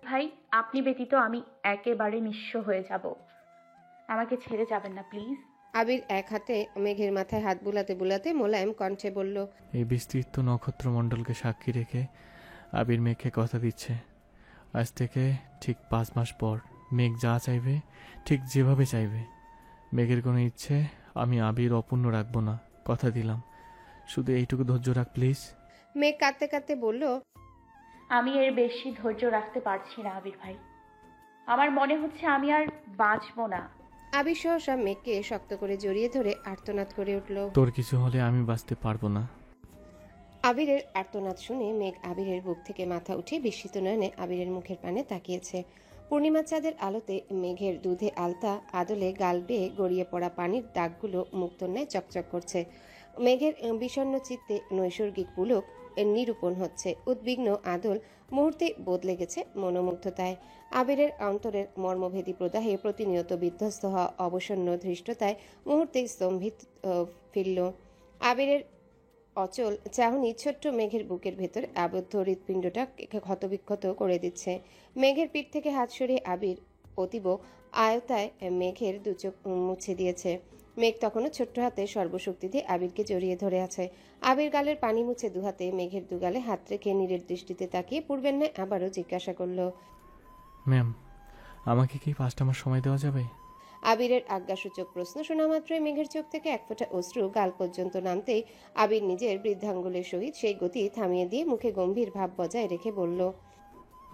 ভাই, আপনি ব্যতীত আমি একেবারে নিঃস্ব হয়ে যাব। আমাকে ছেড়ে যাবেন না প্লিজ। আবির এক হাতে মেঘের মাথায় হাত বুলাতে বুলাতে মোলায়েম কণ্ঠে বলল, এই বিস্তৃত নক্ষত্রমণ্ডলকে সাক্ষী রেখে আবির মেঘকে কথা দিচ্ছে, আজ থেকে ঠিক 5 মাস পর মেঘ যা চাইবে ঠিক যেভাবে চাইবে। মেঘের কোনো ইচ্ছে আমি আবির অপূর্ণ রাখবো না, কথা দিলাম। শুধু এইটুকু ধৈর্য রাখ প্লিজ। মেঘ কাঁদতে কাঁদতে বলল, আমি এর বেশি ধৈর্য রাখতে পারছি না আবির ভাই। আমার মনে হচ্ছে আমি আর বাঁচবো না। আবির সহসা মেঘকে শক্ত করে জড়িয়ে ধরে আর্তনাদ করে উঠল। তোর কিছু হলে আমি বাঁচতে পারবো না। আবিরের আর্তনাদ শুনে মেঘ আবিরের বুক থেকে মাথা উঠে বিস্মিত নয়নে আবিরের মুখের পানে তাকিয়েছে। পূর্ণিমা চাঁদের আলোতে মেঘের দুধে আলতা আদলে গাল বেয়ে গড়িয়ে পড়া পানির দাগগুলো মুক্তোর ন্যায় চকচক করছে। মেঘের বিষণ্ণ চিত্তে নৈসর্গিক পুলক নিরূপণ হচ্ছে। উদ্বিগ্ন আদল মুহূর্তে বদলে গেছে মনোমুগ্ধতায়। আবিরের অন্তরের মর্মভেদী প্রদাহে প্রতিনিয়ত বিধ্বস্ত হওয়া অবসন্ন ধৃষ্টতায় মুহূর্তে স্তম্ভিত ফিরল। আবিরের অচল চাহনি ছোট্ট মেঘের বুকের ভেতর আবদ্ধ হৃৎপিণ্ডটা ক্ষতবিক্ষত করে দিচ্ছে। মেঘের পিঠ থেকে হাত সরিয়ে আবির অতীব আয়তায় মেঘের দুচোখ মুছে দিয়েছে। মেঘ তখনও ছোট্ট হাতে সর্বশক্তি দিয়ে আবিরকে জড়িয়ে ধরে আছে। আবির গালের পানি মুছে দুহাতে মেঘের দুগালে হাত রেখে নীরের দৃষ্টিতে তাকিয়ে পূর্বের ন্যায় আবারও জিজ্ঞাসা করল, ম্যাম, আমাকে কি 5টা মাস সময় দেওয়া যাবে? আবিরের আজ্ঞাসূচক প্রশ্ন শোনা মাত্রই মেঘের চোখ থেকে এক ফোঁটা অশ্রু গাল পর্যন্ত নামতেই আবির নিজের বৃদ্ধাঙ্গুলের সহিত সেই গতি থামিয়ে দিয়ে মুখে গম্ভীর ভাব বজায় রেখে বলল,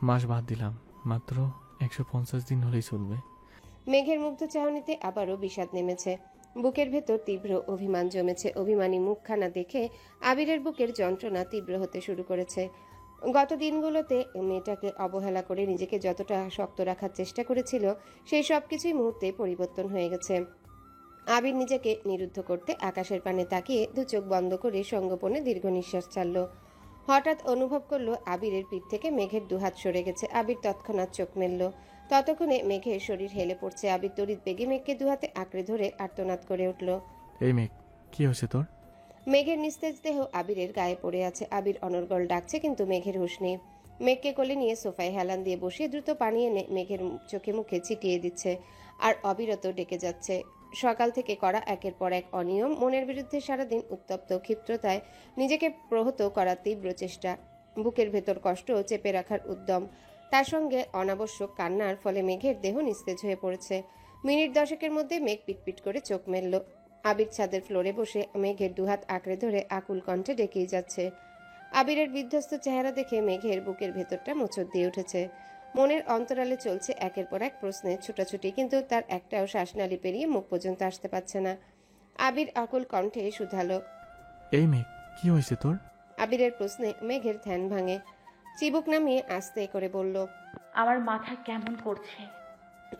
মাস বাদ দিলাম, মাত্র 150 দিন হলেই চলবে। মেঘের মুগ্ধ চাহনিতে আবারও বিষাদ নেমেছে। বুকের ভেতর তীব্র অভিমান জমেছে। অভিমানী মুখখানা দেখে আবিরের বুকের যন্ত্রণা তীব্র হতে শুরু করেছে। গত দিনগুলোতে মেয়েটাকে অবহেলা করে নিজেকে যতটা শক্ত রাখার চেষ্টা করেছিল সেই সব কিছুই মুহূর্তে পরিবর্তন হয়ে গেছে। আবির নিজেকে নিরুদ্ধ করতে আকাশের পানে তাকিয়ে দু চোখ বন্ধ করে সঙ্গোপনে দীর্ঘ নিঃশ্বাস ছাড়ল। হঠাৎ অনুভব করলো আবিরের পিঠ থেকে মেঘের দুহাত সরে গেছে। আবির তৎক্ষণাৎ চোখ মেলল। ততক্ষণে মেঘের শরীর হেলে পড়ছে। আবির তড়িৎ বেগে মেঘকে দুহাতে আঁকড়ে ধরে আর্তনাদ করে উঠল। এই মেঘ, কি হয়েছে তোর? মেঘের নিস্তেজ দেহ আবিরের গায়ে পড়ে আছে। আবির অনর্গল ডাকছে কিন্তু মেঘের হুঁশ নেই। মেঘকে কোলে নিয়ে সোফায় হেলান দিয়ে বসিয়ে দ্রুত পানি এনে মেঘের চোখে মুখে ছিটিয়ে দিচ্ছে আর অবিরত ডেকে যাচ্ছে। সকাল থেকে করা একের পর এক অনিয়ম, মনের বিরুদ্ধে সারাদিন উত্তপ্ত ক্ষিপ্রতায় নিজেকে প্রহত করার তীব্র চেষ্টা, বুকের ভেতর কষ্ট চেপে রাখার উদ্যম, তার সঙ্গে অনাবশ্যক কান্নার ফলে মেঘের দেহ নিস্তেজ হয়ে পড়েছে। মিনিট দশেকের মধ্যে মেঘ পিটপিট করে চোখ মেলল। আবির ছাদের ফ্লোরে বসে মেঘের দুহাত আঁকড়ে ধরে আকুল কণ্ঠে ডেকেই যাচ্ছে। আবিরের বিধ্বস্ত চেহারা দেখে মেঘের বুকের ভেতরটা মোচড় দিয়ে উঠেছে। মনের অন্তরালে চলছে একের পর এক প্রশ্নের ছুটাছুটি, কিন্তু তার একটাও শ্বাসনালী পেরিয়ে মুখ পর্যন্ত আসতে পারছে না। আবির আকুল কণ্ঠে শুধালো, এই মেঘ, কি হয়েছে তোর? আবিরের প্রশ্নে মেঘের ধ্যান ভাঙে। চিবুক নামিয়ে আস্তে করে বলল, আমার মাথা কেমন করছে।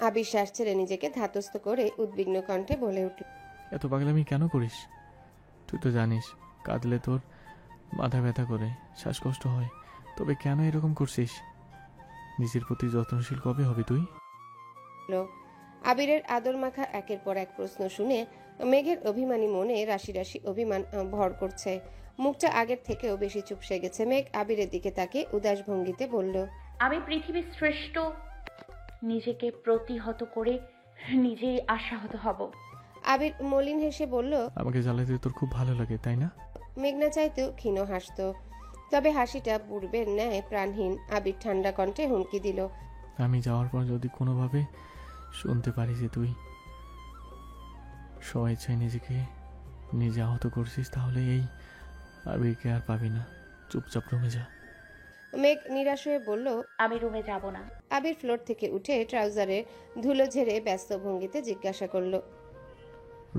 আবির শ্বাস ছেড়ে নিজেকে ধাতস্থ করে উদ্বিগ্ন কণ্ঠে বলে উঠল, এত পাগলামি কেন করিস? তুই তো জানিস কাঁদলে তোর মাথা ব্যথা করে, শ্বাসকষ্ট হয়। তবে কেন এরকম করছিস? নিজের প্রতি যত্নশীল কবে হবি তুই? আবিরের আদর মাখা একের পর এক প্রশ্ন শুনে মেঘের অভিমানী মনে রাশি রাশি অভিমান ভর করছে। মুখটা আগের থেকেও বেশি চুপসে গেছে। মেঘ আবিরের দিকে তাকে উদাস ভঙ্গিতে বলল, আমি পৃথিবীর শ্রেষ্ঠ, নিজেকে প্রতিহত করে নিজেই আশাহত হব। আবির মলিন হেসে বলল, আমাকে জ্বালাতে তোর খুব ভালো লাগে তাই না? মেঘনা চাইতেও ক্ষীণ হাসত, তবে হাসিটা পূর্বের ন্যায় প্রাণহীন। আবির ঠান্ডা কণ্ঠে হুমকি দিল, আমি যাওয়ার পর যদি কোনোভাবে শুনতে পারি যে তুই স্বইচ্ছায় নিজেকে নিজে আহত করছিস, তাহলে এই আবিরকে আর পাবি না। চুপচাপ রুমে যা। মেঘ নিরাশ হয়ে বলল, আমি রুমে যাব না। আবির ফ্লোর থেকে উঠে ট্রাউজারের ধুলো ঝেড়ে ব্যস্ত ভঙ্গিতে জিজ্ঞাসা করল,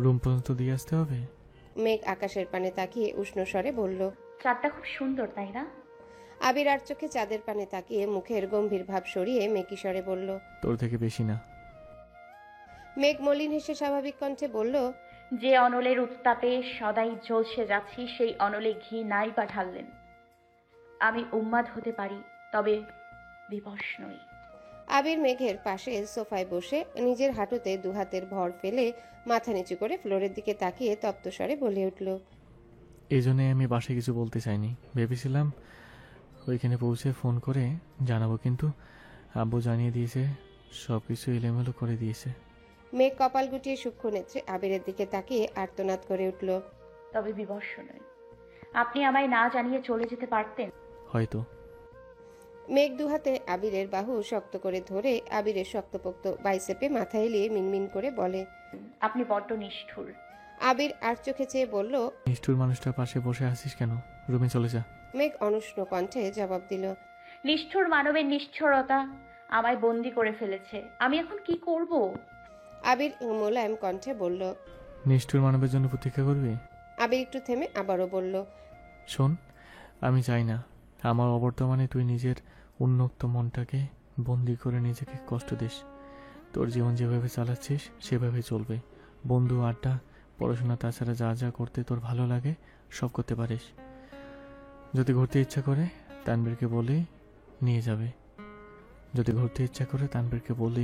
রুম পর্যন্ত দিয়ে আসতে হবে? মেঘ আকাশের পানে তাকিয়ে উষ্ণ স্বরে বলল, চাঁদটা খুব সুন্দর তাই না? আবির আর চোখে চাঁদের পানে তাকিয়ে মুখের গম্ভীর ভাব সরিয়ে মেকি স্বরে বলল, তোর থেকে বেশি না। মেঘ মলিন হেসে স্বাভাবিক কণ্ঠে বলল, যে অনলের উত্তাপে সদাই ঝলসে যাচ্ছি সেই অনলে ঘি নাই বা ঢাললেন। আমি উন্মাদ হতে পারি, তবে বিবশ নই। আবির মেঘের পাশে সোফায় বসে নিজের হাঁটুতে দুহাতের ভর ফেলে মাথা নিচু করে ফ্লোরের দিকে তাকিয়ে তপ্ত স্বরে বলে উঠল, এই জন্যে আমি বাসায় কিছু বলতে চাইনি। ভেবেছিলাম ওইখানে পৌঁছে ফোন করে জানাবো, কিন্তু আব্বু জানিয়ে দিয়েছে, সব কিছু এলোমেলো করে দিয়েছে। মেঘ কপাল গুটিয়ে সূক্ষ্ম নেত্রে আবিরের দিকে তাকিয়ে আর্তনাদ করে উঠল। তবে বিবর্ষ নয়। আপনি আমায় না জানিয়ে চলে যেতে পারতেন। হয়তো। মেঘ দুহাতে আবিরের বাহু শক্ত করে ধরে আবিরের শক্তপোক্ত বাইসেপে মাথা এলিয়ে মিনমিন করে বলে। আপনি বড্ড নিষ্ঠুর। আবির আর চোখে চেয়ে বলল, নিষ্ঠুর মানুষটার পাশে বসে আছিস কেন? রুমে চলে যা। মেঘ অনুষ্ণ কণ্ঠে জবাব দিল। নিষ্ঠুর মানবের নিষ্ঠুরতা আমায় বন্দি করে ফেলেছে। আমি এখন কি করব? আবির মোলায়েম কণ্ঠে বলল। নিষ্ঠুর মানবের জন্য প্রতীক্ষা করবি? আবির একটু থেমে আবারও বলল। শোন, আমি চাই না আমার অবর্তমানে তুই নিজের উন্মুক্ত মনটাকে বন্দি করে নিজেকে কষ্ট দিস। তোর জীবন যেভাবে চালাচ্ছিস সেভাবে চলবে। বন্ধু, আড্ডা, পড়াশোনা, তাছাড়া যা যা করতে তোর ভালো লাগে সব করতে পারিস। যদি ঘুরতে ইচ্ছা করে তানবীরকে বলেই নিয়ে যাবে।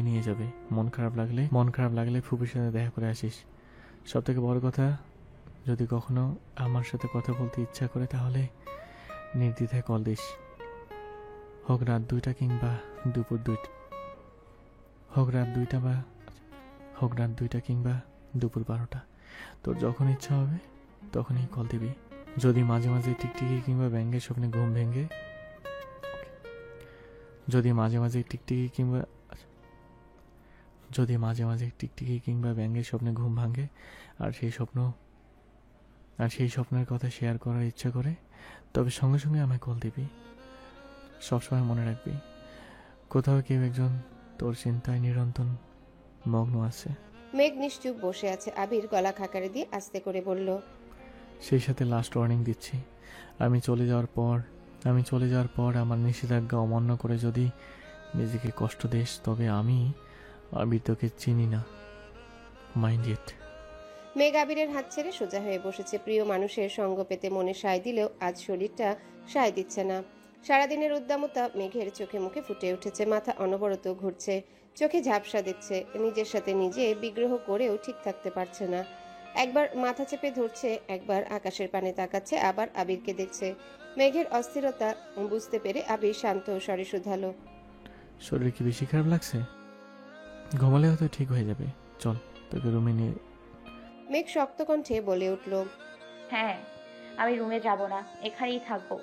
নিয়ে যাবে। মন খারাপ লাগলে ফুপির সাথে দেখা করে আসিস। সব থেকে বড় কথা, যদি কখনো আমার সাথে কথা বলতে ইচ্ছা করে তাহলে নির্দ্বিধায় কল দিস। হোক রাত 2টা কিংবা দুপুর 12টা। তোর যখন ইচ্ছা হবে তখনই কল দিবি। যদি মাঝে মাঝে টিকটিকি কিংবা ব্যাঙের স্বপ্নে ঘুম ভেঙে ব্যাঙের স্বপ্নে ঘুম ভাঙে আর সেই স্বপ্নের কথা শেয়ার করার ইচ্ছা করে, তবে সঙ্গে সঙ্গে আমায় কল দিবি। সবসময় মনে রাখবি, কোথাও কেউ একজন তোর চিন্তায় নিরন্তর মগ্ন আছে। মেঘ নিশ্চুপ বসে আছে। আবির গলা খাকারে দিয়ে আস্তে করে বলল। সেই সাথে লাস্ট ওয়ার্নিং দিচ্ছি, আমি চলে যাওয়ার পর আমার নিষেধাজ্ঞা অমান্য করে যদি নিজেকে কষ্ট দিস তবে আমি আবির তোকে চিনি না। Mind it. মেঘ আবিরের হাত ছেড়ে সোজা হয়ে বসেছে। প্রিয় মানুষের সঙ্গ পেতে মনে সায় দিলেও আজ শরীরটা সায় দিচ্ছে না। সারাদিনের উদ্দামতা মেঘের চোখে মুখে ফুটে উঠেছে। মাথা অনবরত ঘুরছে, চোখে ঝাপসা দিচ্ছে। নিজের সাথে নিজে বিগ্রহ করেও ঠিক থাকতে পারছে না। একবার মাথা চেপে ধরছে, একবার আকাশের পানে তাকাচ্ছে, আবার আবিরকে দেখছে। মেঘের অস্থিরতা বুঝতে পেরে আবির শান্ত স্বরে শুধালো। শরীর কি বেশি খারাপ লাগছে? ঘুমালে হয়তো ঠিক হয়ে যাবে। চল, তোকে রুমে নিয়ে। মেঘ শক্ত কণ্ঠে বলে উঠল। হ্যাঁ, আমি রুমে যাব না, এখানেই থাকবো।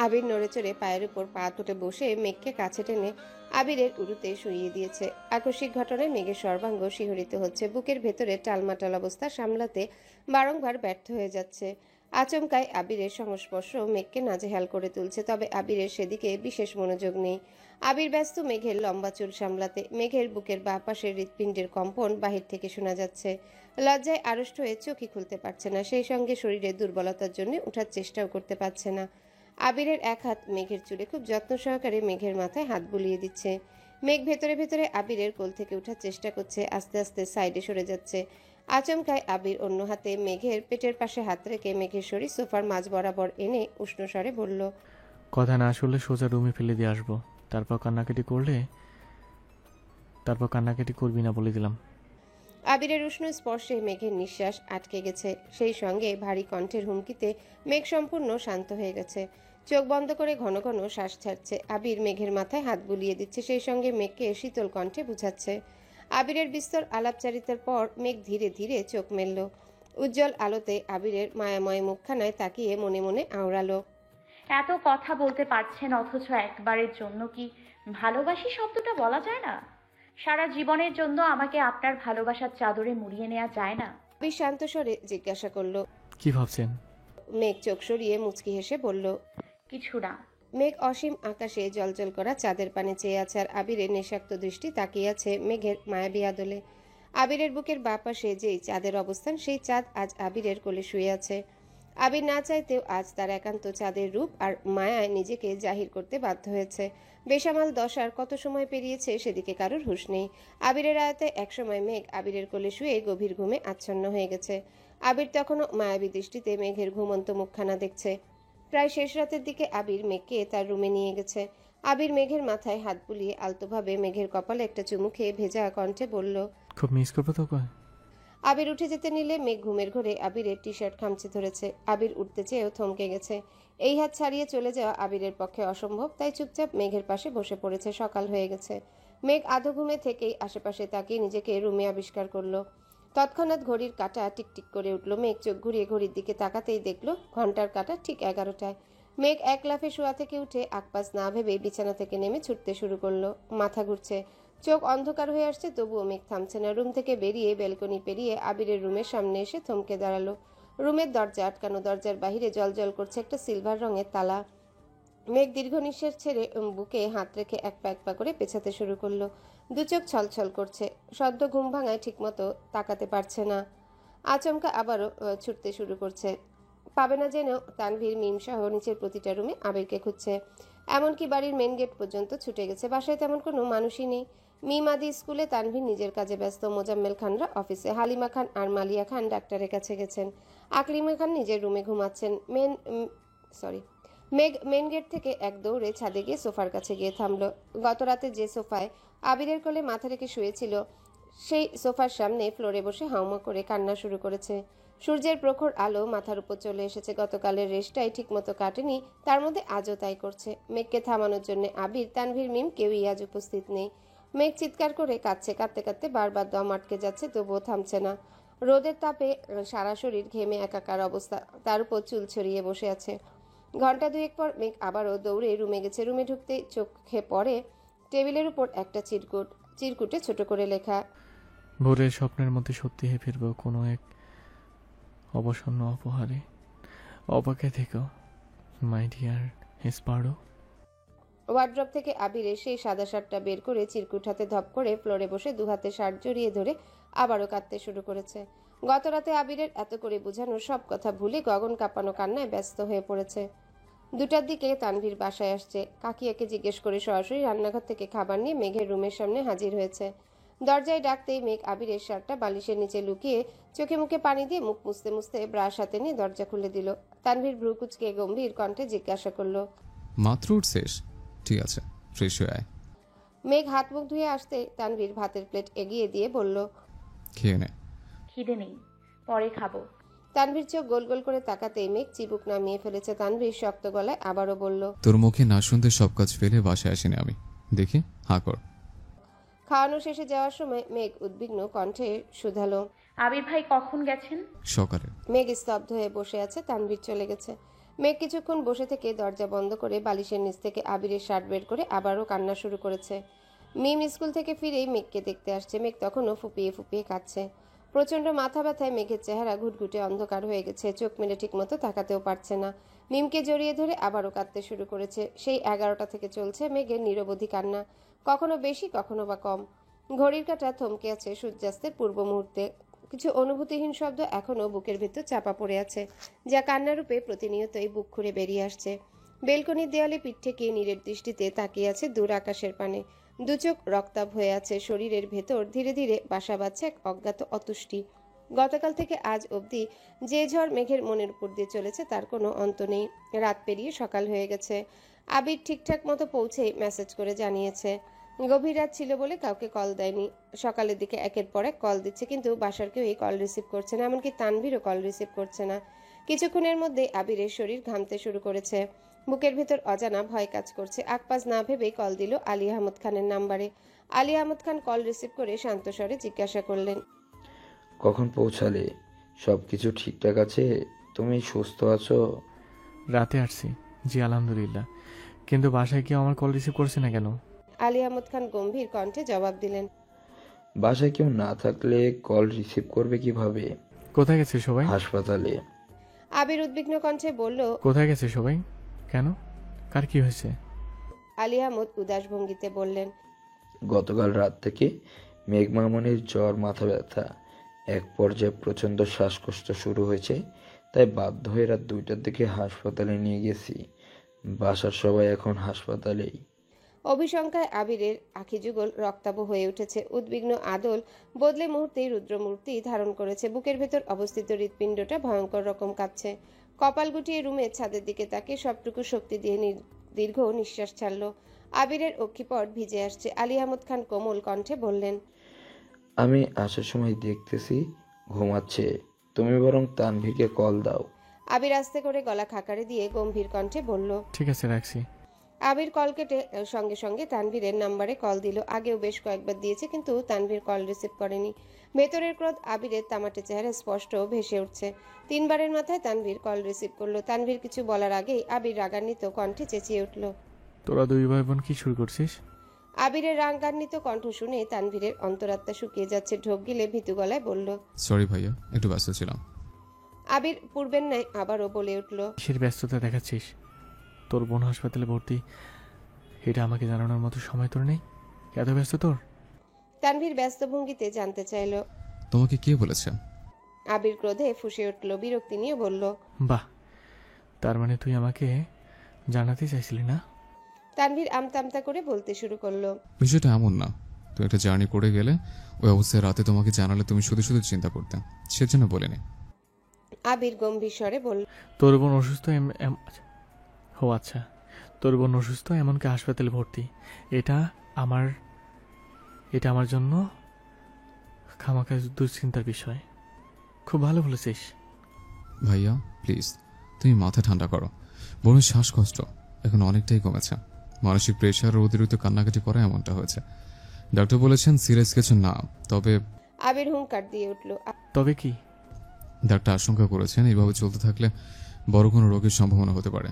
আবির নড়েচড়ে পায়ের উপর পা তুলে বসে মেঘকে কাছে টেনে আবিরের উরুতে শুইয়ে দিয়েছে। আকস্মিক ঘটনায় মেঘের সর্বাঙ্গ শিহরিত হচ্ছে। বুকের ভেতরে টালমাটাল অবস্থা সামলাতে বারংবার ব্যর্থ হয়ে যাচ্ছে। আচমকায় আবিরের সংস্পর্শ মেঘকে নাজেহাল করে তুলছে, তবে আবিরের সেদিকে বিশেষ মনোযোগ নেই। আবির ব্যস্ত মেঘের লম্বা চুল সামলাতে। মেঘের বুকের বাঁ পাশের হৃৎপিণ্ডের কম্পন বাহির থেকে শোনা যাচ্ছে। লজ্জায় আড়ষ্ট হয়ে চোখই খুলতে পারছে না, সেই সঙ্গে শরীরের দুর্বলতার জন্য ওঠার চেষ্টাও করতে পারছে না। আবিরের এক হাত মেঘের চুলে খুব যত্ন সহকারে মেঘের মাথায় হাত বুলিয়ে দিচ্ছে। মেঘ ভেতরে ভেতরে আবিরের কোল থেকে ওঠার চেষ্টা করছে, আস্তে আস্তে সাইডে সরে যাচ্ছে। আচমকায় আবির অন্য হাতে মেঘের পেটের পাশে হাত রেখে মেঘের শরীর সোফার মাঝ বরাবর এনে উষ্ণ স্বরে বলল। কথা না শুনলে সোজা রুমে ফেলে দিয়ে আসবো। তারপর কান্নাকাটি করবি না বলে দিলাম। আবিরের উষ্ণ স্পর্শে মেঘের নিঃশ্বাস আটকে গেছে। সেই সঙ্গে ভারী কণ্ঠের হুমকিতে মেঘ সম্পূর্ণ শান্ত হয়ে গেছে। চোখ বন্ধ করে ঘন ঘন শ্বাস ছাড়ছে। আবির মেঘের মাথায় হাত বুলিয়ে দিচ্ছে, সেই সঙ্গে মেঘকে শীতল কণ্ঠে বুঝাচ্ছে। আবিরের বিস্তর আলাপচারিতার পর মেঘ ধীরে ধীরে চোখ মেলল। উজ্জ্বল আলোতে আবিরের মায়াময় মুখখানায় তাকিয়ে মনে মনে আওড়ালো। এত কথা বলতে পারছেন, অথচ একবারের জন্য কি ভালোবাসি শব্দটা বলা যায় না? সারা জীবনের জন্য আমাকে আপনার ভালোবাসার চাদরে মুড়িয়ে নেওয়া যায় না? আবির শান্ত স্বরে জিজ্ঞাসা করলো। কি ভাবছেন? মেঘ চোখ সরিয়ে মুচকি হেসে বলল। কিছু না। মেঘ অসীম আকাশে জলজল করা চাঁদের পানে চেয়ে আছে, আর আবিরের নেশাক্ত দৃষ্টি তাকিয়ে আছে মেঘের মায়াবী আদলে। আবিরের বুকের বাঁ পাশে যেই চাঁদের অবস্থান, সেই চাঁদ আজ আবিরের কোলে শুয়ে আছে। আবির না চাইতেও আজ তার একান্ত চাঁদের রূপ আর মায়ায় নিজেকে জাহির করতে বাধ্য হয়েছে। বেসামাল দশার কত সময় পেরিয়েছে সেদিকে কারোর হুঁশ নেই। আবিরের আয়তে একসময় মেঘ আবিরের কোলে শুয়ে গভীর ঘুমে আচ্ছন্ন হয়ে গেছে। আবির তখনও মায়াবী দৃষ্টিতে মেঘের ঘুমন্ত মুখখানা দেখছে। প্রায় শেষ রাতের দিকে আবির মেঘকে তার রুমে নিয়ে গেছে। আবির মেঘের মাথায় হাত বুলিয়ে আলতোভাবে মেঘের কপালে একটা চুমু খেয়ে ভেজা কণ্ঠে বলল। খুব মিস করবো তো। আবির উঠে যেতে নিলে মেঘ ঘুমের ঘোরে আবিরের টি শার্ট খামচে ধরেছে। আবির উঠতে চেয়েও থমকে গেছে। এই হাত ছাড়িয়ে চলে যাওয়া আবিরের পক্ষে অসম্ভব, তাই চুপচাপ মেঘের পাশে বসে পড়েছে। সকাল হয়ে গেছে। মেঘ আধো ঘুমে থেকেই আশেপাশে তাকিয়ে নিজেকে রুমে আবিষ্কার করলো। তৎক্ষণাৎ ঘড়ির কাঁটা টিকটিক করে উঠল। মেঘ চোখ ঘুরিয়ে ঘড়ির দিকে তাকাতেই দেখলো ঘন্টার কাঁটা ঠিক 11টায়। মেঘ এক লাফে শোয়া থেকে উঠে আকপাস না ভেবে বিছানা থেকে নেমে ছুটতে শুরু করলো। মাথা ঘুরছে, চোখ অন্ধকার হয়ে আসছে, তবুও মেঘ থামছে না। রুম থেকে বেরিয়ে বেলকনি পেরিয়ে আবিরের রুমের সামনে এসে থমকে দাঁড়ালো। রুমের দরজা আটকানো, দরজার বাহিরে জলজল করছে একটা সিলভার রঙের তালা। মেঘ দীর্ঘ নিঃশ্বাস ছেড়ে বুকে হাত রেখে এক পা এক পা করে পেছাতে শুরু করলো। দু চোখ ছলছল করছে, সদ্য ঘুম ভাঙায় ঠিকমতো তাকাতে পারছে না। আচমকা আবারও ছুটতে শুরু করছে। পাবে না জেনেও তানভীর মিম সহ নিচের প্রতিটা রুমে আবিরকে খুঁজছে। এমনকি বাড়ির মেন গেট পর্যন্ত ছুটে গেছে। বাসায় তেমন কোনো মানুষই নেই। মিম আদি স্কুলে, তানভীর নিজের কাজে ব্যস্ত, মোজাম্মেল খানরা অফিসে, হালিমা খান আর মালিয়া খান ডাক্তারের কাছে গেছেন, আকলিমা খান নিজের রুমে ঘুমাচ্ছেন। মেঘ মেন গেট থেকে এক দৌড়ে ছাদে গিয়ে সোফার কাছে গিয়ে থামলো। গত রাতে যে সোফায় আবিরের কোলে মাথা রেখে শুয়েছিল, সেই সোফার সামনে ফ্লোরে বসে হাউমা করে কান্না শুরু করেছে। সূর্যের প্রখর আলো মাথার উপর চলে এসেছে। গতকালের রেস্টটাই ঠিকমতো কাটেনি, তার মধ্যে আজও তাই করছে। মেঘকে থামানোর জন্য আবির, তানভীর, মিম কেউই আজ উপস্থিত নেই। মেঘ চিৎকার করে কাঁদছে, কাঁদতে কাঁদতে বারবার দম আটকে যাচ্ছে, তবুও থামছে না। রোদের তাপে সারা শরীর ঘেমে একাকার অবস্থা, তার উপর চুল ছড়িয়ে বসে আছে। ঘন্টা দুয়েক পর মেঘ আবারও দৌড়ে রুমে গেছে। রুমে ঢুকতে চোখে পড়ে টেবিলের উপর একটা চিরকুটে ছোট করে লেখা, ভোরের স্বপ্নের মধ্যে সত্যি হয়ে ফিরব কোনো এক অবসন্ন অপহারে। অবাকে থেকো মাই ডিয়ার স্পারো। ওয়ার্ড্রপ থেকে আবিরের সেই সাদা শার্টটা বের করে চিরকুট হাতে ধপ করে ফ্লোরে বসে দুহাতে শার্ট জড়িয়ে ধরে আবারও কাঁদতে শুরু করেছে। গত রাতে আবিরের এত করে বোঝানোর সব কথা ভুলে গগন কাঁপানো কান্নায় ব্যস্ত হয়ে পড়েছে। 2টার দিকে তানভীর বাসায় আসছে। কাকিয়াকে জিজ্ঞেস করে সরাসরি রান্নাঘর থেকে খাবার নিয়ে মেঘের রুমের সামনে হাজির হয়েছে। দরজায় ডাকতেই মেঘ আবিরের শার্টটা বালিশের নিচে লুকিয়ে চোখে মুখে পানি দিয়ে মুখ মুছতে মুছতে ব্রাশ হাতে নিয়ে দরজা খুলে দিল। তানভীর ভ্রু কুঁচকে গম্ভীর কণ্ঠে জিজ্ঞাসা করলো, মাত্র উঠছিস? ঠিক আছে, ফ্রেশ হয়ে আয়। মেঘ হাত মুখ ধুয়ে আসতে তানভীর ভাতের প্লেট এগিয়ে দিয়ে বলল, খেয়ে নে। খিদে নেই, পরে খাবো। তানভীর চোখ গোল গোল করে তাকাতেই মেঘ চিবুক নামিয়ে ফেলেছে। তানভীর শক্ত গলায় আবারও বলল, তোর মুখে না শুনতে সব কাজ ফেলে বাসায় আসিনি আমি। দেখি হাঁ কর। খাওয়ানো শেষে যাওয়ার সময় মেঘ উদ্বিগ্ন কণ্ঠে শুধালো, আবির ভাই কখন গেছেন? সকালে। মেঘ স্তব্ধ হয়ে বসে আছে। তানভীর চলে গেছে। মেঘ কিছুক্ষণ বসে থেকে দরজা বন্ধ করে বালিশের নিচ থেকে আবিরের শার্ট বের করে আবারও কান্না শুরু করেছে। মিম স্কুল থেকে ফিরেই মেঘকে দেখতে আসছে। মেঘ তখনও ফুপিয়ে ফুপিয়ে কাঁদছে। প্রচণ্ড মাথা ব্যথায় মেঘের চেহারা ঘুটঘুটে অন্ধকার হয়ে গেছে। চোখ মেলে ঠিকমতো তাকাতেও পারছে না। মিমকে জড়িয়ে ধরে আবারও কাঁদতে শুরু করেছে। সেই 11টা থেকে চলছে মেঘের নিরবধি কান্না, কখনো বেশি কখনো বা কম। ঘড়ির কাঁটা থমকে আছে সূর্যাস্তের পূর্ব মুহূর্তে। কিছু অনুভূতিহীন শব্দ এখনও বুকের ভেতর চাপা পড়ে আছে, যা কান্নারূপে প্রতিনিয়তই বুক খুঁড়ে বেরিয়ে আসছে। বেলকনির দেয়ালে পিঠ ঠেকিয়ে নীরের দৃষ্টিতে তাকিয়ে আছে দূর আকাশের পানে। দু চোখ রক্তাভ হয়ে আছে। শরীরের ভেতর ধীরে ধীরে বাসা বাঁধছে এক অজ্ঞাত অতুষ্টি। গতকাল থেকে আজ অবধি যে ঝড় মেঘের মনের উপর দিয়ে চলেছে তার কোনো অন্ত নেই। রাত পেরিয়ে সকাল হয়ে গেছে। আবির ঠিকঠাক মতো পৌঁছেই মেসেজ করে জানিয়েছে গভীর রাত ছিল বলে কাউকে কল দেয়নি। সকালের দিকে একের পর এক কল দিচ্ছে, কিন্তু বাসার কেউ এই কল রিসিভ করছে না, এমনকি তানভীরও কল রিসিভ করছে না। কিছুক্ষণের মধ্যে আবিরের শরীর ঘামতে শুরু করেছে। বুকের ভেতর অজানা ভয় কাজ করছে। আকপাস না ভেবেই কল দিল আলী আহমদ খানের নাম্বারে। আলী আহমদ খান কল রিসিভ করে শান্ত স্বরে জিজ্ঞাসা করলেন, কখন পৌঁছালে? সব কিছু ঠিকঠাক আছে? তুমি সুস্থ আছো? রাতে আসছি, জি আলহামদুলিল্লাহ, কিন্তু বাসায় কেউ আমার কল রিসিভ করছে না কেন? আলী আহমদ খান গম্ভীর কণ্ঠে জবাব দিলেন, বাসায় কেউ না থাকলে কল রিসিভ করবে কিভাবে? কোথায় গেছে সবাই? হাসপাতালে। আবির উদ্বিগ্ন কণ্ঠে বলল, কোথায় গেছে সবাই? কেন, কার কি হয়েছে? আলী আহমদ উদাস ভঙ্গিতে বললেন, গতকাল রাত থেকে মেঘ মামুনির জ্বর, মাথা ব্যথা, এক পর্যায়ে প্রচণ্ড শ্বাসকষ্ট শুরু হয়েছে, তাই বাধ্য হয়ে রাত 2টার দিকে হাসপাতালে নিয়ে গেছি। বাসার সবাই এখন হাসপাতালেই। অভিশঙ্কায় আবিরের আখি যুগল রক্তাভ হয়ে উঠেছে। উদ্বিগ্ন আদল বদলে মুহূর্তেই রুদ্রমূর্তি ধারণ করেছে। বুকের ভেতর অবস্থিত হৃৎপিণ্ডটা ভয়ঙ্কর রকম কাঁপছে। কপাল গুটিয়ে রুমের ছাদের দিকে তাকিয়ে সবটুকু শক্তি দিয়ে দীর্ঘ নিঃশ্বাস ছাড়ল। আবিরের অক্ষিপট ভিজে আসছে। আলী আহমদ খান কোমল কণ্ঠে বললেন, আমি আসার সময় দেখতেছি ঘুমাচ্ছে, তুমি বরং তানভীরকে কল দাও। আবির আস্তে করে গলা খাকারে দিয়ে গম্ভীর কণ্ঠে বলল। ঠিক আছে, রাখছি। আবির কল কেটে সঙ্গে সঙ্গে তানভীরের নাম্বারে কল দিল। আগেও বেশ কয়েকবার দিয়েছে, কিন্তু তানভীর কল রিসিভ করেনি। ভেতরের ক্রোধ আবিরের তামাটে চেহারা স্পষ্ট ভেসে উঠছে। 3বারের মাথায় তানভীর কল রিসিভ করলো। তানভীর কিছু বলার আগেই আবির রাগান্বিত কণ্ঠে চেঁচিয়ে উঠল। তোরা দুই ভাই বোন কি শুরু করছিস? আবিরের রাগান্বিত কণ্ঠ শুনে তানভীরের অন্তরাত্মা শুকিয়ে যাচ্ছে। ঢোক গিলে ভীতু গলায় বলল। সরি ভাইয়া, একটু ব্যস্ত ছিলাম। আবির পূর্বের ন্যায় আবারও বলে উঠল। কিসের ব্যস্ততা দেখাচ্ছিস? তোর বোন হাসপাতালে ভর্তি, এটা আমাকে জানানোর মতো সময় তোর নেই? এত ব্যস্ত তোর? তানভীর ব্যস্ত ভঙ্গিতে জানতে চাইল। তোমাকে কে বলেছে? আবির ক্রোধে ফুঁসে উঠল, বিরক্তি নিয়ে বলল। বাহ, তার মানে তুই আমাকে জানাতে চাইছিলি না? তানভীর আমতামতা করে বলতে শুরু করলো। বিষয়টা এমন না, তুমি একটা জার্নি করে গেলে ওই অবস্থায় রাতে তোমাকে জানালে তুমি শুধু শুধু চিন্তা করতে, সেজন্য বলিনি। আবির গম্ভীর স্বরে বলল। তোর বোন অসুস্থ ও আচ্ছা, তোর বোন অসুস্থ, এমনকি হাসপাতালে ভর্তি। এটা আমার জন্য খামাখা দুশ্চিন্তার বিষয়। খুব ভালো বলেছিস। ভাইয়া প্লিজ, তুমি মাথা ঠান্ডা করো। বোনের শ্বাসকষ্ট এখন অনেকটাই কমেছে। মানসিক প্রেশার ও অতিরিক্ত কান্নাকাটি করে এমনটা হয়েছে। ডাক্তার বলেছেন সিরিয়াস কিছু না, তবে। আবির হুঙ্কার দিয়ে উঠল। তবে কি? ডাক্তার আশঙ্কা করেছেন এইভাবে চলতে থাকলে বড় কোনো রোগের সম্ভাবনা হতে পারে।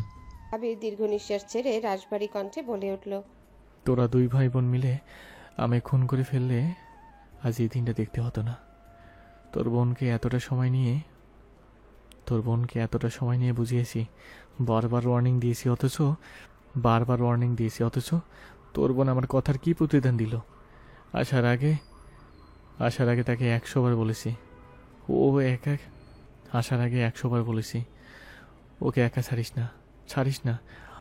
আবির দীর্ঘ নিঃশ্বাস ছেড়ে রাশভারী কণ্ঠে বলে উঠল। তোরা দুই ভাই বোন মিলে আমি খুন করে ফেললে আজ এই দিনটা দেখতে হতো না। তোর বোনকে এতটা সময় নিয়ে বুঝিয়েছি, বারবার ওয়ার্নিং দিয়েছি, অথচ তোর বোন আমার কথার কি প্রতিদান দিল? আসার আগে তাকে 100 বার বলেছি, আসার আগে 100 বার বলেছি ওকে একা ছাড়িস না।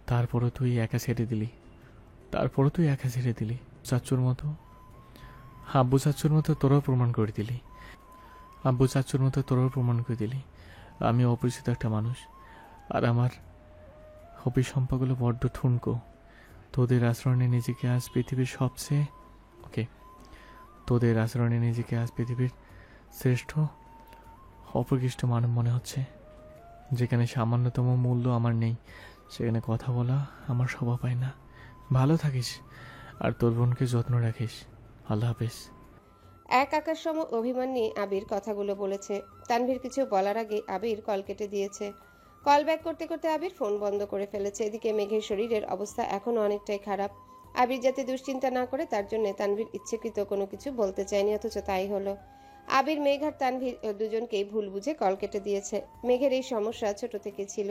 তারপরও তুই একা ছেড়ে দিলি। চাচ্চুর মতো, আব্বু চাচ্চুর মতো তোরাও প্রমাণ করে দিলি আমি অপরিচিত একটা মানুষ, আর আমার হবি সম্পর্কগুলো বড্ড ঠুনকো। তোদের আচরণে নিজেকে আজ পৃথিবীর শ্রেষ্ঠ অপকৃষ্ট মানব মনে হচ্ছে। যেখানে সামান্যতম মূল্য আমার নেই, সেখানে কথা বলা আমার স্বভাব হয় না। ভালো থাকিস, আর তোর বোনকে যত্ন রাখিস। আল্লাহ হাফেজ। এক আকাশ সম অভিমান নিয়ে আবির কথাগুলো বলেছে। তানভীর কিছু বলার আগে আবির কল কেটে দিয়েছে। কল ব্যাক করতে করতে আবির ফোন বন্ধ করে ফেলেছে। এদিকে মেঘের শরীরের অবস্থা এখনো অনেকটাই খারাপ। আবির যাতে দুশ্চিন্তা না করে তার জন্য তানভীর ইচ্ছাকৃত কোনো কিছু বলতে চায়নি, অথচ তাই হলো। আবির, মেঘ আর তানভীর দুজনকেই ভুল বুঝে কল কেটে দিয়েছে। মেঘের এই সমস্যা ছোট থেকে ছিল।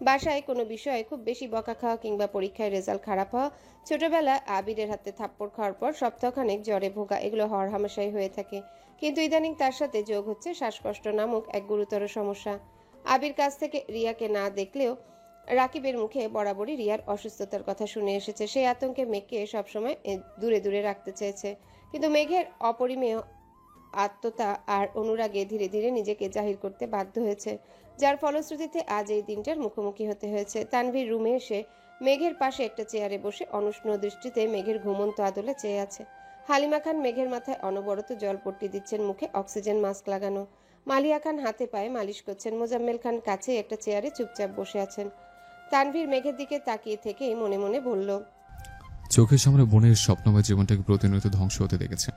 বাসায় কোনো বিষয়ে খুব বেশি বকা খাওয়া কিংবা পরীক্ষায় রেজাল্ট খারাপ হওয়া, ছোটবেলা আবিরের হাতে থাপ্পড় খাওয়ার পর সপ্তাহখানেক জ্বরে ভোগা, এগুলো হওয়ার হামেশাই হয়ে থাকে। কিন্তু ইদানিং তার সাথে যোগ হচ্ছে শ্বাসকষ্ট নামক এক গুরুতর সমস্যা। আবির কাছ থেকে রিয়াকে না দেখলেও রাকিবের মুখে বরাবরই রিয়ার অসুস্থতার কথা শুনে এসেছে। সেই আতঙ্কে মেঘকে সবসময় দূরে দূরে রাখতে চেয়েছে, কিন্তু মেঘের অপরিমেয় আত্মতা আর অনুরাগে ধীরে ধীরে নিজেকে জাহির করতে বাধ্য হয়েছে, যার ফলশ্রুতিতে আজ এই দিনটার মুখোমুখি হতে হয়েছে। তানভীর রুমে এসে মেঘের পাশে একটা চেয়ারে বসে অনুষ্ণ দৃষ্টিতে মেঘের ঘুমন্ত আদলে চেয়ে আছে। হালিমা খান মেঘের মাথায় অনবরত জলপট্টি দিচ্ছেন, মুখে অক্সিজেন মাস্ক লাগানো। মালিয়া খান হাতে পায়ে মালিশ করছেন। মোজাম্মেল খান কাছে একটা চেয়ারে চুপচাপ বসে আছেন। তানভীর মেঘের দিকে তাকিয়ে থেকেই মনে মনে বলল। চোখের সামনে বোনের স্বপ্নময় জীবনটাকে প্রতিনিয়ত ধ্বংস হতে দেখেছে,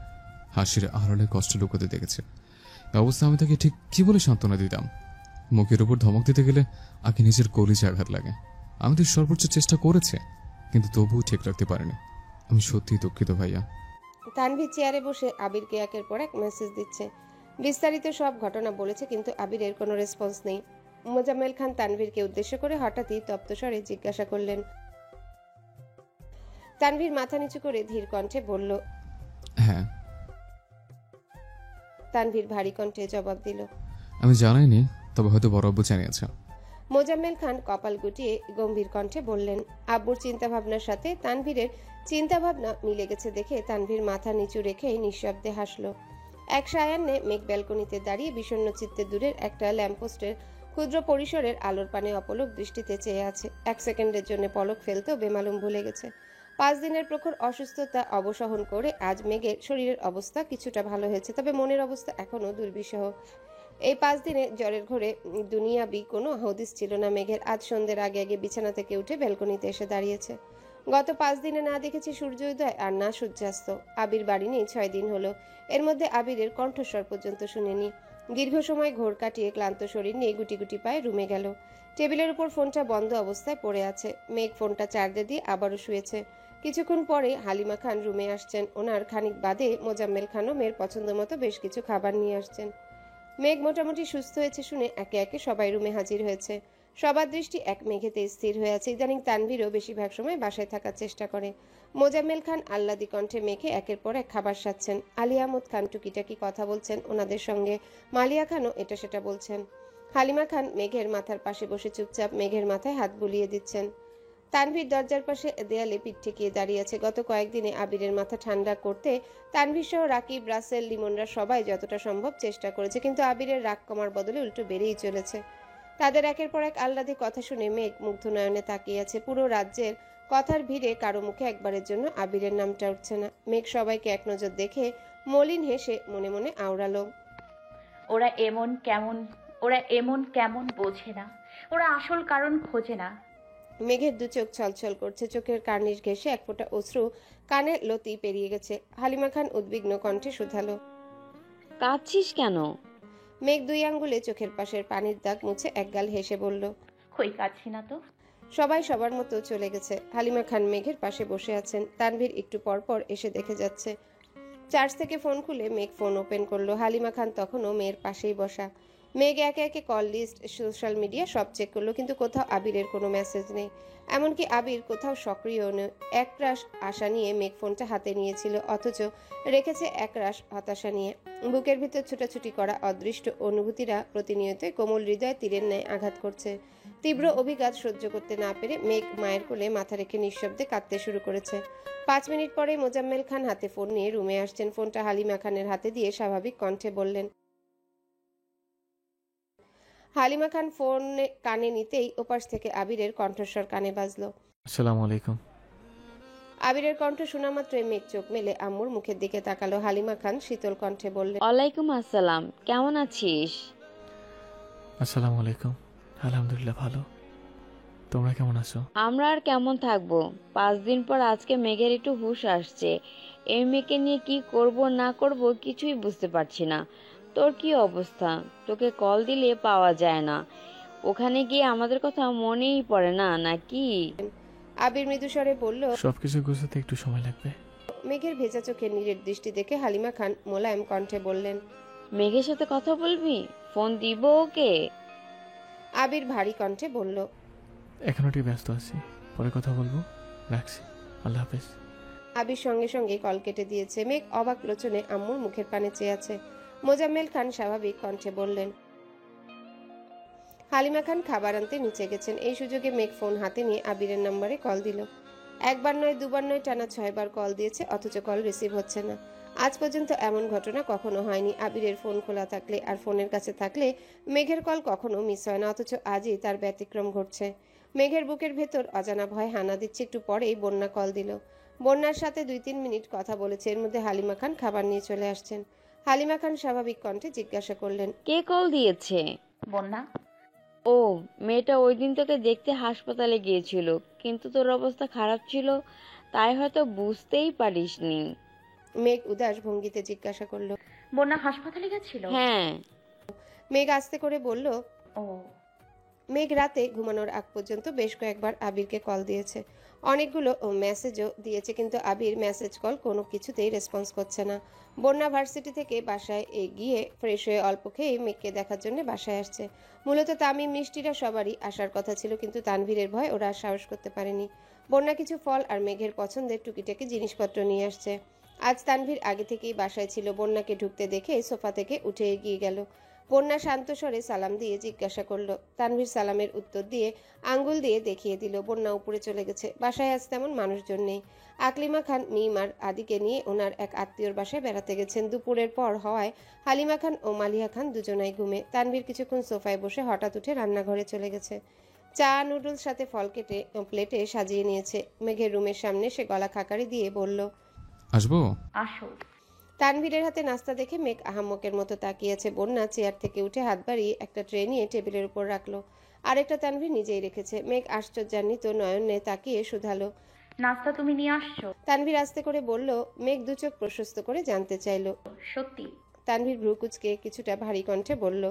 হাসির আড়ালে কষ্ট লুকোতে দেখেছে। এই অবস্থা আমি তাকে ঠিক কি বলে সান্ত্বনা দিতাম? মুখের উপর ধমক দিতে গেলে আগে নিজের কলিজে আঘাত লাগে। আমি তো সর্বোচ্চ চেষ্টা করেছি, কিন্তু তবুও ঠিক রাখতে পারিনি। আমি সত্যিই দুঃখিত ভাইয়া। তানভীর চেয়ারে বসে আবিরকে একের পর এক মেসেজ দিচ্ছে। বিস্তারিত সব ঘটনা বলেছে, কিন্তু আবিরের কোনো রেসপন্স নেই। মোজাম্মেল খান তানভীরকে উদ্দেশ্য করে হঠাৎই তপ্ত স্বরে জিজ্ঞাসা করলেন। তানভীর মাথা নিচু করে ধীর কণ্ঠে বলল, হ্যাঁ। তানভীর ভারী কণ্ঠে জবাব দিল, আমি জানাইনি, তবে হয়তো বড় আব্বু জানিয়েছে। মোজাম্মেল খান কপাল গুটিয়ে গম্ভীর কণ্ঠে বললেন। আব্বুর চিন্তাভাবনার সাথে তানভীরের চিন্তাভাবনা মিলে গেছে দেখে তানভীর মাথা নিচু রেখেই নিঃশব্দে হাসল। এক সায়ান্নে মেঘ ব্যালকনিতে দাঁড়িয়ে বিষণ্ণ চিত্তে দূরের একটা ল্যাম্পপোস্টের ক্ষুদ্র পরিসরের আলোর পানে অপলক দৃষ্টিতে চেয়ে আছে। 1 সেকেন্ডের জন্য পলক ফেলতেও বেমালুম ভুলে গেছে। 5 দিনের প্রখর অসুস্থতা অবসহন করে আজ মেঘের শরীরের অবস্থা কিছুটা ভালো হয়েছে, তবে মনের অবস্থা এখনো দুর্বিষহ। এই 5 দিনে জ্বরের ঘোরে দুনিয়াবি কোনো হদিস ছিল না মেঘের। আজ সন্ধ্যের আগে আগে বিছানা থেকে উঠে ব্যালকনিতে এসে দাঁড়িয়েছে। গত 5 দিনে না দেখেছি সূর্যোদয় আর না সূর্যাস্ত। আবির বাড়ি নেই 6 দিন হলো। এর মধ্যে আবিরের কণ্ঠস্বর পর্যন্ত শুনেনি। দীর্ঘ সময় ঘোর কাটিয়ে ক্লান্ত শরীর নিয়ে গুটি গুটি পায়ে রুমে গেল। টেবিলের উপর ফোনটা বন্ধ অবস্থায় পড়ে আছে। মেঘ ফোনটা চার্জে দিয়ে আবারও শুয়েছে। কিছুক্ষণ পরে হালিমা খান রুমে আসছেন। ওনার খানিক বাদে মোজাম্মেল খানও মেয়ের পছন্দ মতো বেশ কিছু খাবার নিয়ে আসছেন। মেঘ মোটামুটি সুস্থ হয়েছে শুনে একে একে সবাই রুমে হাজির হয়েছে। সবার দৃষ্টি এক মেঘেতে স্থির হয়ে আছে। ইদানিং তানভীরও বেশিরভাগ সময় বাসায় থাকার চেষ্টা করে। মোজাম্মেল খান আহ্লাদি কণ্ঠে মেঘে একের পর এক খাবার সাজছেন। আলী আহমদ খান টুকিটাকি কথা বলছেন ওনাদের সঙ্গে। মালিয়া খানও এটা সেটা বলছেন। হালিমা খান মেঘের মাথার পাশে বসে চুপচাপ মেঘের মাথায় হাত বুলিয়ে দিচ্ছেন। তানভীর দরজার পাশে দেয়ালে পিঠ ঠেকিয়ে দাঁড়িয়ে আছে। গত কয়েকদিনে আবিরের মাথা ঠান্ডা করতে তানভীর সহ রাকিব, রাসেল, লিমনরা সবাই যতটা সম্ভব চেষ্টা করেছে, কিন্তু আবিরের রাগ কমার বদলে উল্টো বেড়েই চলেছে। তাদের একের পর এক আহ্লাদে কথা শুনে মেঘ মুগ্ধ নয়নে তাকিয়ে আছে। পুরো রাজ্যের কথার ভিড়ে কারো মুখে একবারের জন্য আবিরের নামটা উঠছে না। মেঘ সবাইকে এক নজর দেখে মলিন হেসে মনে মনে আওড়ালো, ওরা এমন কেমন বোঝে না, ওরা আসল কারণ খোঁজে না। মেঘের দু চোখ ছলছল করছে। চোখের কার্নিশ ঘেঁষে এক ফোঁটা অশ্রু কানের লতি পেরিয়ে গেছে। হালিমা খান উদ্বিগ্ন কণ্ঠে শুধালো, কাঁদছিস কেন? মেঘ 2 আঙ্গুলে চোখের পাশের পানির দাগ মুছে একগাল হেসে বলল, কই কাচ্ছি না তো। সবাই সবার মতো চলে গেছে। হালিমা খান মেঘের পাশে বসে আছেন। তানভীর একটু পরপর এসে দেখে যাচ্ছে। চার্জ থেকে ফোন খুলে মেঘ ফোন ওপেন করলো। হালিমা খান তখনও মেয়ের পাশেই বসা। মেঘ একে একে কল লিস্ট, সোশ্যাল মিডিয়া সব চেক করলো, কিন্তু কোথাও আবিরের কোনো মেসেজ নেই। এমনকি আবির কোথাও সক্রিয় নেই। একরাশ আশা নিয়ে মেঘ ফোনটা হাতে নিয়েছিল, অথচ রেখেছে একরাশ হতাশা নিয়ে। বুকের ভিতর ছুটাছুটি করা অদৃষ্ট অনুভূতিরা প্রতিনিয়ত কোমল হৃদয় তীরের ন্যায় আঘাত করছে। তীব্র অভিঘাত সহ্য করতে না পেরে মেঘ মায়ের কোলে মাথা রেখে নিঃশব্দে কাঁদতে শুরু করেছে। 5 মিনিট পরে মোজাম্মেল খান হাতে ফোন নিয়ে রুমে আসছেন। ফোনটা হালিমা খানের হাতে দিয়ে স্বাভাবিক কণ্ঠে বললেন, হালিমা খান ফোন কানে নিতেই ওপাশ থেকে আবিরের কণ্ঠস্বর কানে বাজলো। আসসালামু আলাইকুম। আবিরের কণ্ঠ শোনা মাত্রই মেঘ চোখ মেলে আম্মুর মুখের দিকে তাকালো। হালিমা খান শীতল কণ্ঠে বললেন, ওয়ালাইকুম আসসালাম, কেমন আছিস? আসসালামু আলাইকুম। আলহামদুলিল্লাহ ভালো। তোমরা কেমন আছো? আমরা আর কেমন থাকবো? 5 দিন পর আজকে মেঘের একটু হুঁশ আসছে। এই মেয়েকে নিয়ে কি করব না করব কিছুই বুঝতে পারছি না। তোর কি অবস্থা? তোকে কল দিলে পাওয়া যায় না। ওখানে গিয়ে আমাদের কথা মনেই পড়ে না নাকি? আবির মৃদুস্বরে বলল। সবকিছু গুছাতে একটু সময় লাগবে। মেঘের ভেজা চোখে নীরের দৃষ্টি দেখে হালিমা খান মোলায়েম কণ্ঠে বললেন, মেঘের সাথে কথা বলবি? ফোন দিব ওকে? আবির ভারী কণ্ঠে বলল, এখন একটু ব্যস্ত আছি, পরে কথা বলবো, রাখছি, আল্লাহ হাফেজ। আবির সঙ্গে সঙ্গে কল কেটে দিয়েছে। মেঘ অবাক লোচনে আম্মুর মুখের পানে চেয়ে আছে। মোজাম্মেল খান স্বাভাবিক কণ্ঠে বললেন, হালিমা খান খাবার আনতে নিচে গেছেন। এই সুযোগে মেঘ ফোন হাতে নিয়ে আবিরের নম্বরে কল দিল। একবার নয়, দুবার নয়, টানা 6 বার কল দিয়েছে, অথচ কল রিসিভ হচ্ছে না। আজ পর্যন্ত এমন ঘটনা কখনো হয়নি। আবিরের ফোন খোলা থাকলে আর ফোনের কাছে থাকলে মেঘের কল কখনো মিস হয় না, অথচ আজই তার ব্যতিক্রম ঘটছে। মেঘের বুকের ভেতর অজানা ভয় হানা দিচ্ছে। একটু পরেই বন্যা কল দিল। বন্যার সাথে 2-3 মিনিট কথা বলেছে। এর মধ্যে হালিমা খান খাবার নিয়ে চলে আসছেন। হালিমা খান স্বাভাবিক কণ্ঠে জিজ্ঞাসা করলেন, কে কল দিয়েছে? বন্যা। ও, মেয়েটা ওই দিন তোকে দেখতে হাসপাতালে গিয়েছিল, কিন্তু তোর অবস্থা খারাপ ছিল, তাই হয়তো বুঝতেই পারিসনি। মেঘ উদাস ভঙ্গিতে জিজ্ঞাসা করলো। বন্যা হাসপাতালে গেছিল? হ্যাঁ। মেঘ আস্তে করে বলল। ও। মেঘ রাতে ঘুমানোর আগ পর্যন্ত বেশ কয়েকবার আবিরকে কল দিয়েছে, অনেকগুলো মেসেজও দিয়েছে, কিন্তু আবির মেসেজ কল কোনো কিছুতেই রেসপন্স করছে না। বন্যা ভার্সিটি থেকে বাসায় গিয়ে ফ্রেশ হয়ে অল্প খেয়ে মেঘকে দেখার জন্য বাসায় আসছে। মূলত তামিম মিষ্টিরা সবারই আসার কথা ছিল, কিন্তু তানভীরের ভয় ওরা আর সাহস করতে পারেনি। বন্যা কিছু ফল আর মেঘের পছন্দের টুকিটাকি জিনিসপত্র নিয়ে আসছে। আজ তানভীর আগে থেকেই বাসায় ছিল। বন্যাকে ঢুকতে দেখে সোফা থেকে উঠে এগিয়ে গেল। বন্যা শান্ত স্বরে সালাম দিয়ে জিজ্ঞাসা করলো। তানভীর সালামের উত্তর দিয়ে আঙ্গুল দিয়ে দেখিয়ে দিল। বন্যা উপরে চলে গেছে। বাসায় আজ তেমন মানুষজন নেই। আকলিমা খান মিমার আদিকে নিয়ে ওনার এক আত্মীয়র বাসায় বেড়াতে গেছেন। দুপুরের পর হওয়ায় হালিমা খান ও মালিহা খান দুজনাই ঘুমে। তানভীর কিছুক্ষণ সোফায় বসে হঠাৎ উঠে রান্নাঘরে চলে গেছে। চা, নুডলস সাথে ফল কেটে প্লেটে সাজিয়ে নিয়েছে। মেঘের রুমের সামনে সে গলা খাকারি দিয়ে বলল, আসবো? আসো। তানভীরের হাতে নাস্তা দেখে মেঘ আহাম্মকের মতো তাকিয়েছে। বন্যা চেয়ার থেকে উঠে হাত বাড়িয়ে একটা ট্রে নিয়ে টেবিলের উপর রাখলো। আরেকটা তানভীর নিজেই রেখেছে। মেঘ আশ্চর্যান্বিত নয়নে তাকিয়ে শুধালো, নাস্তা তুমি নিয়ে আসছো? তানভীর আস্তে করে বলল। মেঘ দু চোখ প্রশস্ত করে জানতে চাইলো। সত্যি? তানভীর ভ্রুকুচকে কিছুটা ভারী কণ্ঠে বলল।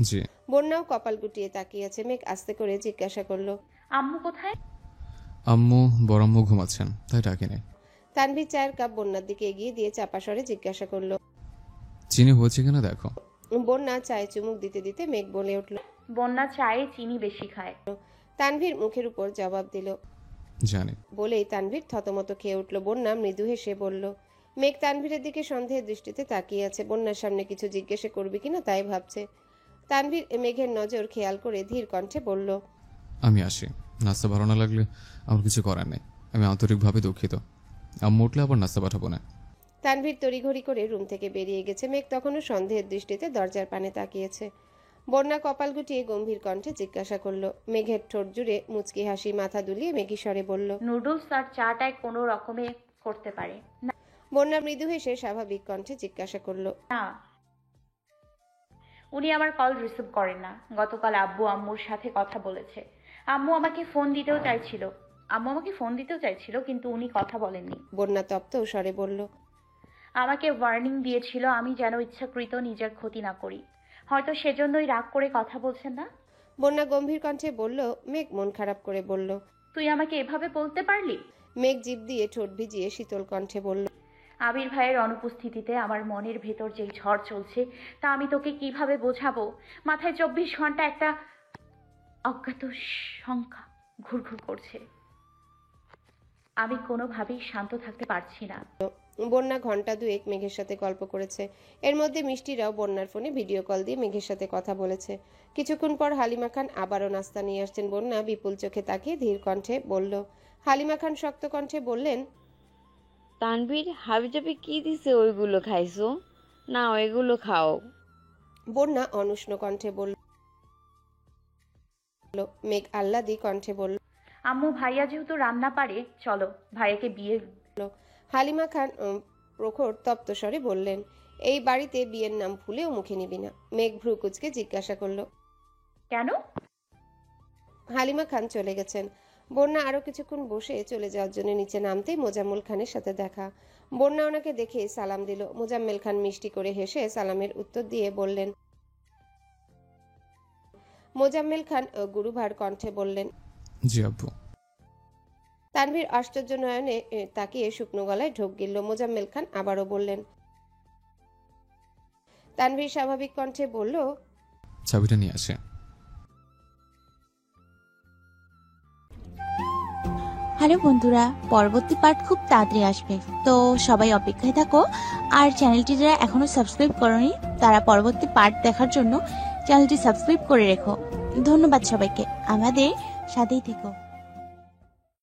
জি। বন্যাও কপাল গুটিয়ে তাকিয়ে আছে। মেঘ আস্তে করে জিজ্ঞাসা করলো, আম্মু কোথায়? আম্মু বড়াম্মু ঘুমাচ্ছেন, তাই ডাকি নাই। তানভীর চায়ের কাপ বন্যার দিকে এগিয়ে দিয়ে চাপা স্বরে জিজ্ঞাসা করলো। চিনি হয়েছে কিনা দেখো। বন্যা চায়ে চুমুক দিতে দিতে মেঘ বলে উঠল। বন্যা চায়ে চিনি বেশি খায়। তানভীর মুখের উপর জবাব দিল। জানি। বলেই তানভীর থতমত খেয়ে উঠল। বন্যা মৃদু হেসে বলল। মেঘ তানভীরের দিকে সন্দেহের দৃষ্টিতে তাকিয়ে আছে। বন্যার সামনে কিছু জিজ্ঞাসা করবে কিনা তাই ভাবছে। তানভীর মেঘের নজর খেয়াল করে ধীর কণ্ঠে বলল, আমি আসি। নাস্তা ভালো না লাগলে আমার কিছু করার নেই। আমি আন্তরিকভাবে দুঃখিত। আম্মু উঠলে আবার নাস্তা পাঠাবো না। তানভীর তড়িঘড়ি করে রুম থেকে বেরিয়ে গেছে। মেঘ তখনও সন্দেহের দৃষ্টিতে দরজার পানে তাকিয়েছে। বন্যা কপাল গুটিয়ে গম্ভীর কণ্ঠে জিজ্ঞাসা করলো। মেঘের ঠোঁট জুড়ে মুচকি হাসি মাথা দুলিয়ে মেঘি স্বরে বলল, নুডলস আর চাটায় কোনো রকমে করতে পারে না। বন্যা মৃদু হেসে স্বাভাবিক কণ্ঠে জিজ্ঞাসা করলো, না, উনি আমার কল রিসিভ করেন না। গতকাল আব্বু আম্মুর সাথে কথা বলেছে। আম্মু আমাকে ফোন দিতেও চাইছিল কিন্তু উনি কথা বলেননি। বন্যা তপ্ত স্বরে বলল, আমাকে ওয়ার্নিং দিয়েছিল আমি যেন ইচ্ছাকৃত নিজের ক্ষতি না করি। হয়তো সেজন্যই রাগ করে কথা বলছেন না। বন্যা গম্ভীর কণ্ঠে বলল। মেঘ মন খারাপ করে বলল, তুই আমাকে এভাবে বলতে পারলি? মেঘ জিভ দিয়ে ঠোঁট ভিজিয়ে শীতল কণ্ঠে বলল, আবির ভাইয়ের অনুপস্থিতিতে আমার মনের ভেতর যেই ঝড় চলছে তা আমি তোকে কিভাবে বোঝাবো। মাথায় 24 ঘন্টা একটা অজ্ঞাত সংখ্যা ঘুরঘুর করছে। আমি কোনোভাবেই শান্ত থাকতে পারছি না। বন্যা ঘন্টা দুয়েক মেঘের সাথে গল্প করেছে। এর মধ্যে মিষ্টিরাও বন্যার ফোনে ভিডিও কল দিয়ে মেঘের সাথে কথা বলেছে। কিছুক্ষণ পর হালিমা খান আবারও নাস্তা নিয়ে আসছেন। বন্যা বিপুল চোখে তাকিয়ে ধীর কণ্ঠে বলল। হালিমা খান শক্ত কণ্ঠে বললেন, তানভীর হাবিজাবি কি দিছে ওইগুলো খাইছো? না ওইগুলো খাও। বন্যা অনুষ্ণ কণ্ঠে বলল। মেঘ আহ্লাদি কণ্ঠে বলল, আম্মু ভাইয়া যেহেতু রান্না পারে চলো ভাইয়াকে বিয়ে। হালিমা খান প্রখর তপ্ত স্বরে বললেন, এই বাড়িতে বিয়ের নাম ভুলেও মুখে নিবি না। মেঘ ভ্রু কুচকে জিজ্ঞাসা করল, কেন? হালিমা খান চলে গেছেন। বন্যা আরো কিছুক্ষণ বসে চলে যাওয়ার জন্য নিচে নামতেই মোজাম্মেল খানের সাথে দেখা। বন্যা ওনাকে দেখে সালাম দিল। মোজাম্মেল খান মিষ্টি করে হেসে সালামের উত্তর দিয়ে বললেন। মোজাম্মেল খান গুরুভার কণ্ঠে বললেন, জি আব্বু। তানভীর আশ্চর্য নয়নে তাকিয়ে শুকনো গলায় ঢোক গিলল। মোজাম্মেল খান আবারও বললেন। তানভীর স্বাভাবিক কণ্ঠে বলল, চাবিটা নিয়ে আসে। হ্যালো বন্ধুরা, পরবর্তী পার্ট খুব তাড়াতাড়ি আসবে, তো সবাই অপেক্ষায় থাকো। আর চ্যানেলটি যারা এখনো সাবস্ক্রাইব করনি তারা পরবর্তী পার্ট দেখার জন্য চ্যানেলটি সাবস্ক্রাইব করে রেখো। ধন্যবাদ সবাইকে, আমাদের সাথেই থেকো।